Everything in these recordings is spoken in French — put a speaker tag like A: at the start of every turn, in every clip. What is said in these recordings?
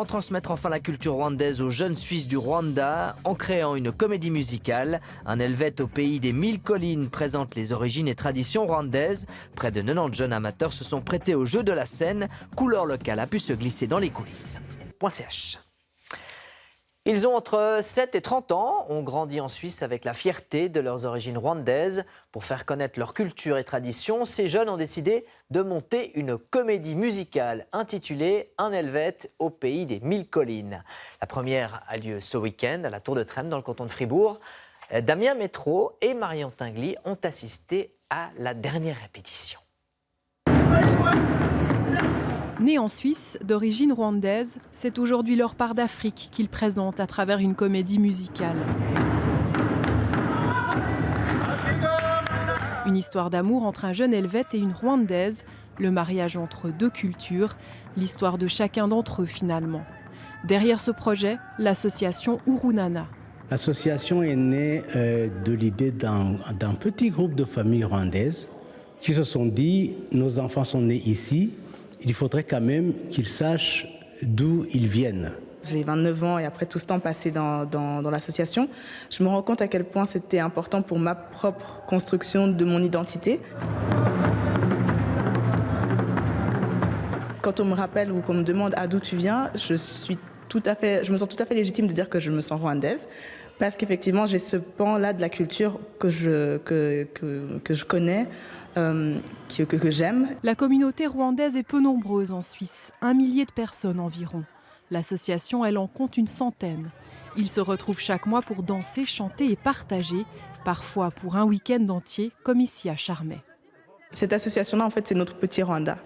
A: Comment transmettre enfin la culture rwandaise aux jeunes Suisses du Rwanda en créant une comédie musicale? Un Helvète au pays des 1000 collines présente les origines et traditions rwandaises. Près de 90 jeunes amateurs se sont prêtés au jeu de la scène. Couleur locale a pu se glisser dans les coulisses. .ch. Ils ont entre 7 et 30 ans, ont grandi en Suisse avec la fierté de leurs origines rwandaises. Pour faire connaître leur culture et traditions, ces jeunes ont décidé de monter une comédie musicale intitulée Un Helvète au pays des 1000 collines. La première a lieu ce week-end à la Tour de Trême dans le canton de Fribourg. Damien Métro et Marion Tinguely ont assisté à la dernière répétition.
B: Nés en Suisse, d'origine rwandaise, c'est aujourd'hui leur part d'Afrique qu'ils présentent à travers une comédie musicale. Une histoire d'amour entre un jeune Helvète et une Rwandaise, le mariage entre deux cultures, l'histoire de chacun d'entre eux finalement. Derrière ce projet, l'association Urunana.
C: L'association est née de l'idée d'un petit groupe de familles rwandaises qui se sont dit « nos enfants sont nés ici ». Il faudrait quand même qu'ils sachent d'où ils viennent.
D: J'ai 29 ans et après tout ce temps passé dans l'association, je me rends compte à quel point c'était important pour ma propre construction de mon identité. Quand on me rappelle ou qu'on me demande d'où tu viens, je me sens tout à fait légitime de dire que je me sens rwandaise. Parce qu'effectivement, j'ai ce pan-là de la culture que je connais, que j'aime.
B: La communauté rwandaise est peu nombreuse en Suisse, 1 millier de personnes environ. L'association, elle en compte une centaine. Ils se retrouvent chaque mois pour danser, chanter et partager, parfois pour un week-end entier, comme ici à Charmey.
D: Cette association-là, en fait, c'est notre petit Rwanda.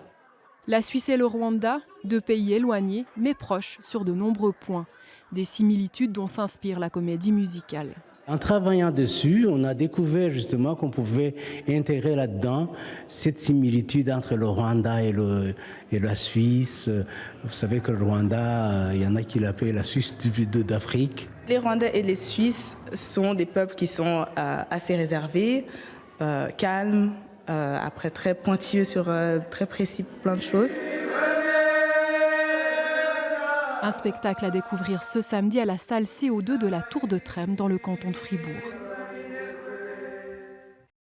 B: La Suisse et le Rwanda, deux pays éloignés, mais proches sur de nombreux points. Des similitudes dont s'inspire la comédie musicale.
C: En travaillant dessus, on a découvert justement qu'on pouvait intégrer là-dedans cette similitude entre le Rwanda et la Suisse. Vous savez que le Rwanda, il y en a qui l'appellent la Suisse d'Afrique.
D: Les Rwandais et les Suisses sont des peuples qui sont assez réservés, calmes, après très pointilleux sur très précis plein de choses.
B: Un spectacle à découvrir ce samedi à la salle CO2 de la Tour de Trême dans le canton de Fribourg.